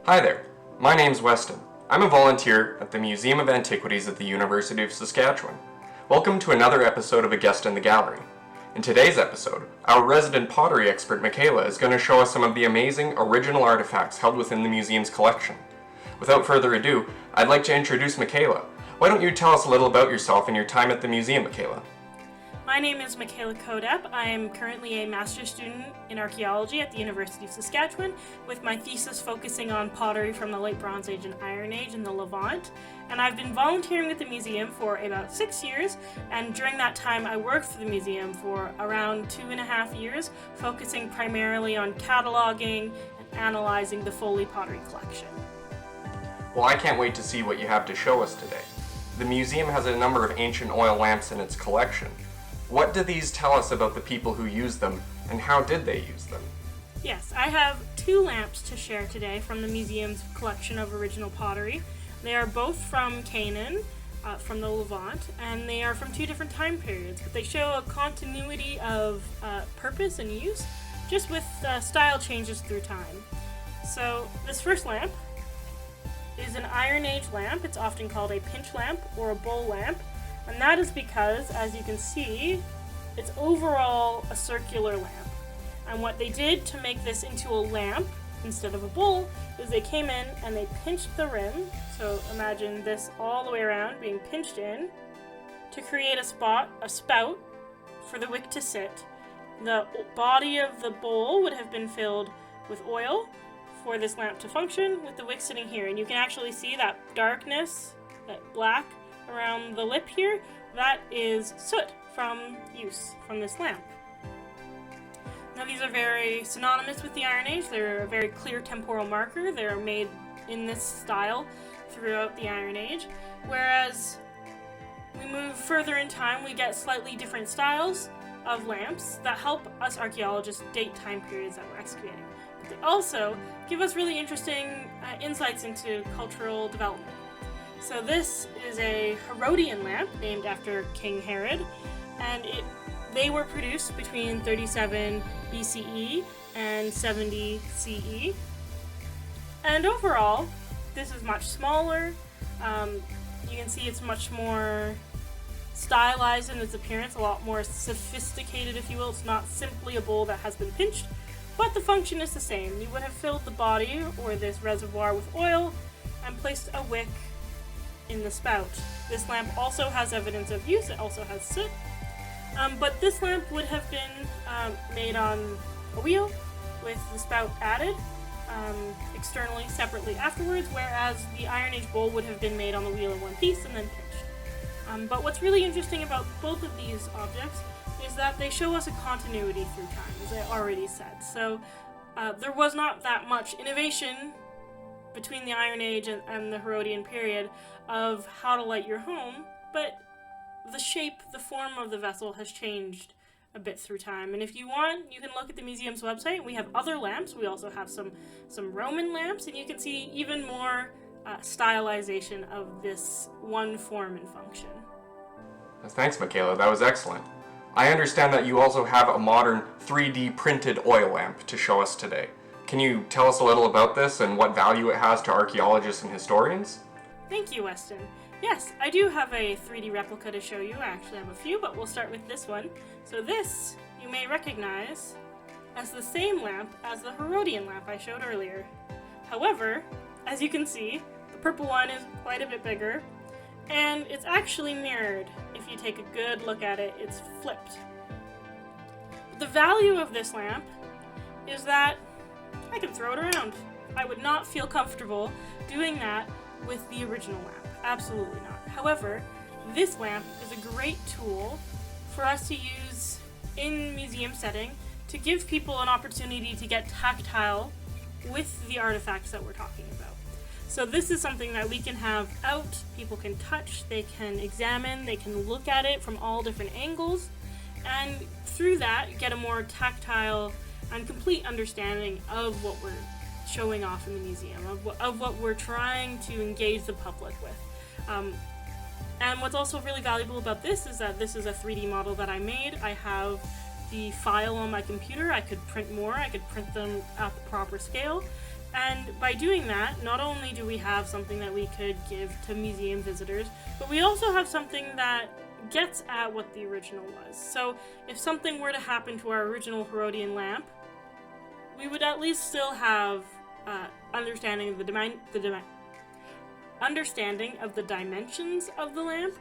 Hi there, my name's Weston. I'm a volunteer at the Museum of Antiquities at the University of Saskatchewan. Welcome to another episode of A Guest in the Gallery. In today's episode, our resident pottery expert Mikayla is going to show us some of the amazing original artifacts held within the museum's collection. Without further ado, I'd like to introduce Mikayla. Why don't you tell us a little about yourself and your time at the museum, Mikayla? My name is Mikayla Coad Epp. I am currently a master's student in archaeology at the University of Saskatchewan, with my thesis focusing on pottery from the Late Bronze Age and Iron Age in the Levant. And I've been volunteering with the museum for about 6 years, and during that time I worked for the museum for around 2.5 years, focusing primarily on cataloging and analyzing the Foley pottery collection. Well, I can't wait to see what you have to show us today. The museum has a number of ancient oil lamps in its collection. What do these tell us about the people who used them, and how did they use them? Yes, I have 2 lamps to share today from the museum's collection of original pottery. They are both from Canaan, from the Levant, and they are from 2 different time periods, but they show a continuity of purpose and use, just with style changes through time. So this first lamp is an Iron Age lamp. It's often called a pinch lamp or a bowl lamp. And that is because, as you can see, it's overall a circular lamp. And what they did to make this into a lamp instead of a bowl is they came in and they pinched the rim. So imagine this all the way around being pinched in to create a spout for the wick to sit. The body of the bowl would have been filled with oil for this lamp to function, with the wick sitting here. And you can actually see that darkness, that black around the lip here, that is soot from use from this lamp. Now these are very synonymous with the Iron Age. They're a very clear temporal marker. They're made in this style throughout the Iron Age. Whereas we move further in time, we get slightly different styles of lamps that help us archaeologists date time periods that we're excavating. But they also give us really interesting insights into cultural development. So this is a Herodian lamp named after King Herod, and they were produced between 37 BCE and 70 CE. And overall, this is much smaller. You can see it's much more stylized in its appearance, a lot more sophisticated, if you will. It's not simply a bowl that has been pinched, but the function is the same. You would have filled the body or this reservoir with oil and placed a wick in the spout. This lamp also has evidence of use. It also has soot, but this lamp would have been made on a wheel with the spout added externally, separately afterwards, whereas the Iron Age bowl would have been made on the wheel in one piece and then pinched. But what's really interesting about both of these objects is that they show us a continuity through time, as I already said. So there was not that much innovation between the Iron Age and the Herodian period of how to light your home, but the shape, the form of the vessel has changed a bit through time. And if you want, you can look at the museum's website. We have other lamps. We also have some Roman lamps, and you can see even more stylization of this one form and function. Thanks, Mikayla. That was excellent. I understand that you also have a modern 3D printed oil lamp to show us today. Can you tell us a little about this and what value it has to archaeologists and historians? Thank you, Weston. Yes, I do have a 3D replica to show you. I actually have a few, but we'll start with this one. So this you may recognize as the same lamp as the Herodian lamp I showed earlier. However, as you can see, the purple one is quite a bit bigger, and it's actually mirrored. If you take a good look at it, it's flipped. The value of this lamp is that I can throw it around. I would not feel comfortable doing that with the original lamp. Absolutely not. However, this lamp is a great tool for us to use in museum setting to give people an opportunity to get tactile with the artifacts that we're talking about. So this is something that we can have out, people can touch, they can examine, they can look at it from all different angles, and through that get a more tactile and complete understanding of what we're showing off in the museum, of what we're trying to engage the public with. And what's also really valuable about this is that this is a 3D model that I made. I have the file on my computer, I could print more, I could print them at the proper scale. And by doing that, not only do we have something that we could give to museum visitors, but we also have something that gets at what the original was. So if something were to happen to our original Herodian lamp, we would at least still have understanding of the dimensions of the lamp,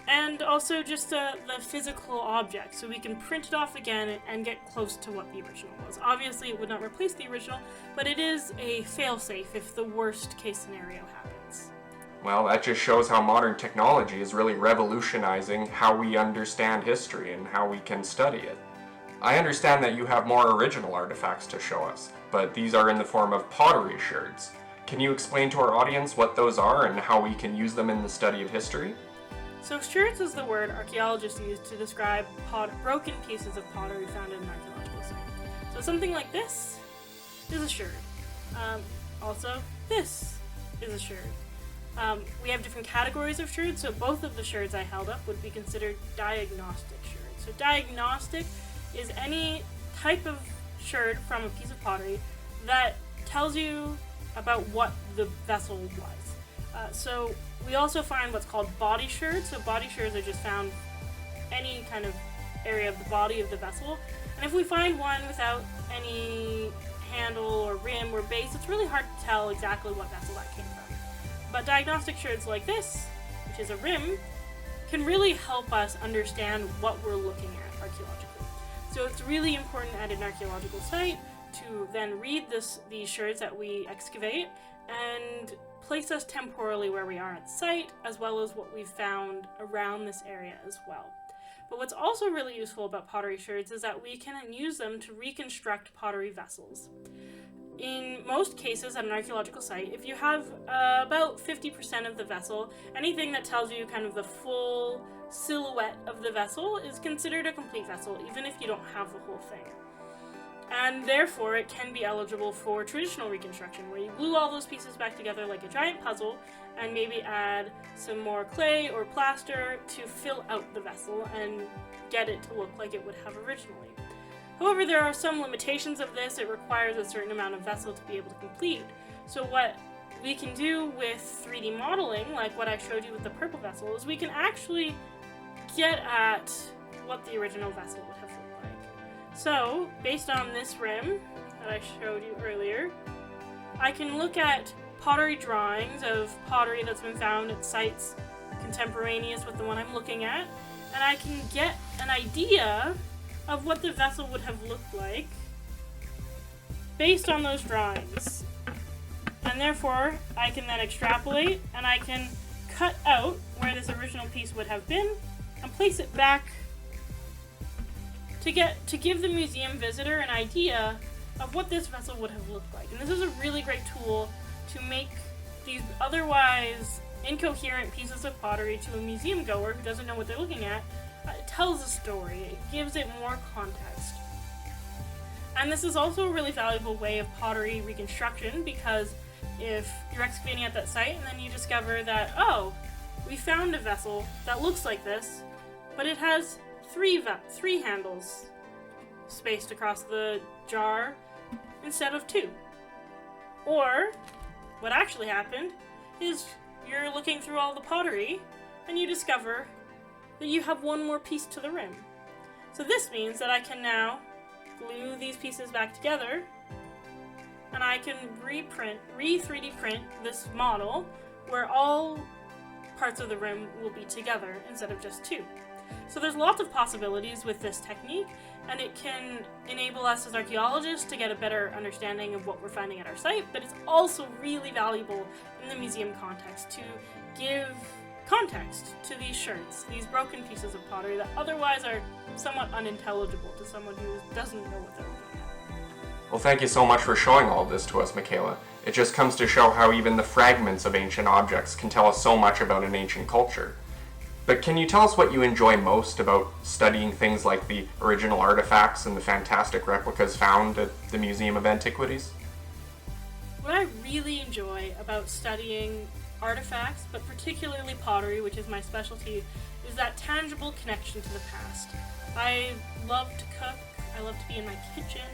and also just the physical object, so we can print it off again and get close to what the original was. Obviously, it would not replace the original, but it is a fail-safe if the worst case scenario happens. Well, that just shows how modern technology is really revolutionizing how we understand history and how we can study it. I understand that you have more original artifacts to show us, but these are in the form of pottery sherds. Can you explain to our audience what those are and how we can use them in the study of history? So sherds is the word archaeologists use to describe broken pieces of pottery found in an archaeological site. So something like this is a sherd. Also, this is a sherd. We have different categories of sherds, so both of the sherds I held up would be considered diagnostic sherds. So diagnostic is any type of sherd from a piece of pottery that tells you about what the vessel was. So we also find what's called body sherds. So body sherds are just found any kind of area of the body of the vessel. And if we find one without any handle or rim or base, it's really hard to tell exactly what vessel that came from. But diagnostic sherds like this, which is a rim, can really help us understand what we're looking at archaeologically. So it's really important at an archaeological site to then read these sherds that we excavate and place us temporally where we are at the site, as well as what we've found around this area as well. But what's also really useful about pottery sherds is that we can use them to reconstruct pottery vessels. In most cases at an archaeological site, if you have about 50% of the vessel, anything that tells you kind of the full silhouette of the vessel is considered a complete vessel, even if you don't have the whole thing. And therefore, it can be eligible for traditional reconstruction, where you glue all those pieces back together like a giant puzzle, and maybe add some more clay or plaster to fill out the vessel and get it to look like it would have originally. However, there are some limitations of this. It requires a certain amount of vessel to be able to complete. So what we can do with 3D modeling, like what I showed you with the purple vessel, is we can actually get at what the original vessel would have looked like. So, based on this rim that I showed you earlier, I can look at pottery drawings of pottery that's been found at sites contemporaneous with the one I'm looking at, and I can get an idea of what the vessel would have looked like based on those drawings. And therefore, I can then extrapolate, and I can cut out where this original piece would have been and place it back to give the museum visitor an idea of what this vessel would have looked like. And this is a really great tool to make these otherwise incoherent pieces of pottery to a museum goer who doesn't know what they're looking at. It tells a story, it gives it more context. And this is also a really valuable way of pottery reconstruction, because if you're excavating at that site and then you discover that, oh, we found a vessel that looks like this, but it has three handles spaced across the jar instead of 2. Or, what actually happened is you're looking through all the pottery and you discover that you have one more piece to the rim. So this means that I can now glue these pieces back together, and I can re-3D print this model where all parts of the rim will be together instead of just 2. So there's lots of possibilities with this technique, and it can enable us as archaeologists to get a better understanding of what we're finding at our site, but it's also really valuable in the museum context to give context to these sherds, these broken pieces of pottery that otherwise are somewhat unintelligible to someone who doesn't know what they're looking at. Well, thank you so much for showing all of this to us, Mikayla. It just comes to show how even the fragments of ancient objects can tell us so much about an ancient culture. But can you tell us what you enjoy most about studying things like the original artifacts and the fantastic replicas found at the Museum of Antiquities? What I really enjoy about studying artifacts, but particularly pottery, which is my specialty, is that tangible connection to the past. I love to cook, I love to be in my kitchen,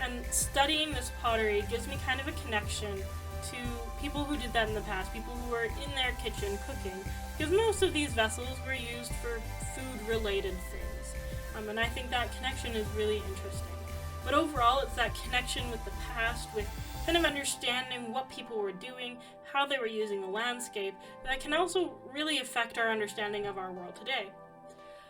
and studying this pottery gives me kind of a connection to people who did that in the past, people who were in their kitchen cooking, because most of these vessels were used for food-related things. And I think that connection is really interesting. But overall, it's that connection with the past, with kind of understanding what people were doing, how they were using the landscape, that can also really affect our understanding of our world today.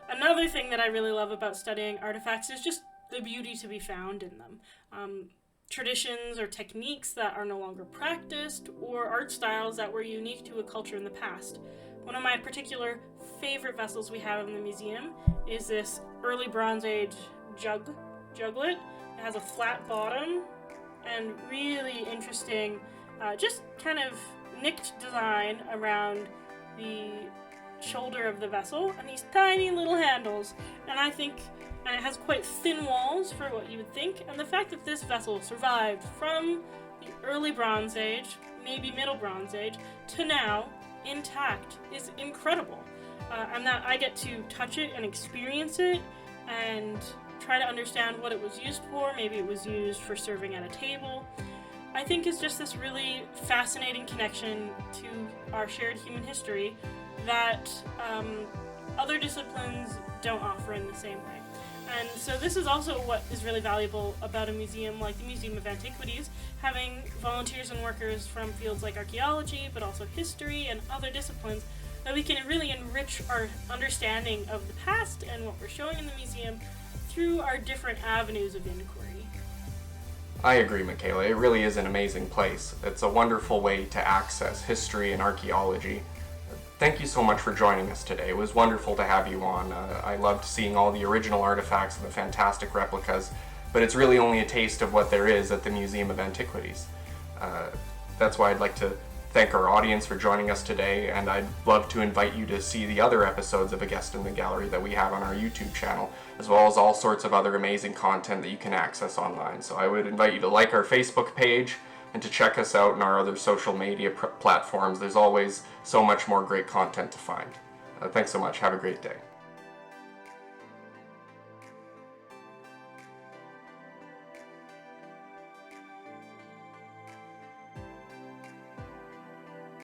Another thing that I really love about studying artifacts is just the beauty to be found in them. Traditions or techniques that are no longer practiced, or art styles that were unique to a culture in the past. One of my particular favorite vessels we have in the museum is this early Bronze Age juglet. It has a flat bottom and really interesting, just kind of nicked design around the shoulder of the vessel, and these tiny little handles, and it has quite thin walls for what you would think, and the fact that this vessel survived from the early Bronze Age, maybe Middle Bronze Age, to now, intact, is incredible. And that I get to touch it and experience it, and try to understand what it was used for. Maybe it was used for serving at a table. I think it's just this really fascinating connection to our shared human history that other disciplines don't offer in the same way. And so this is also what is really valuable about a museum like the Museum of Antiquities, having volunteers and workers from fields like archaeology, but also history and other disciplines, that we can really enrich our understanding of the past and what we're showing in the museum through our different avenues of inquiry. I agree, Mikayla. It really is an amazing place. It's a wonderful way to access history and archaeology. Thank you so much for joining us today. It was wonderful to have you on. I loved seeing all the original artifacts and the fantastic replicas, but it's really only a taste of what there is at the Museum of Antiquities. That's why I'd like to thank our audience for joining us today, and I'd love to invite you to see the other episodes of A Guest in the Gallery that we have on our YouTube channel, as well as all sorts of other amazing content that you can access online. So I would invite you to like our Facebook page and to check us out on our other social media platforms. There's always so much more great content to find. Thanks so much. Have a great day.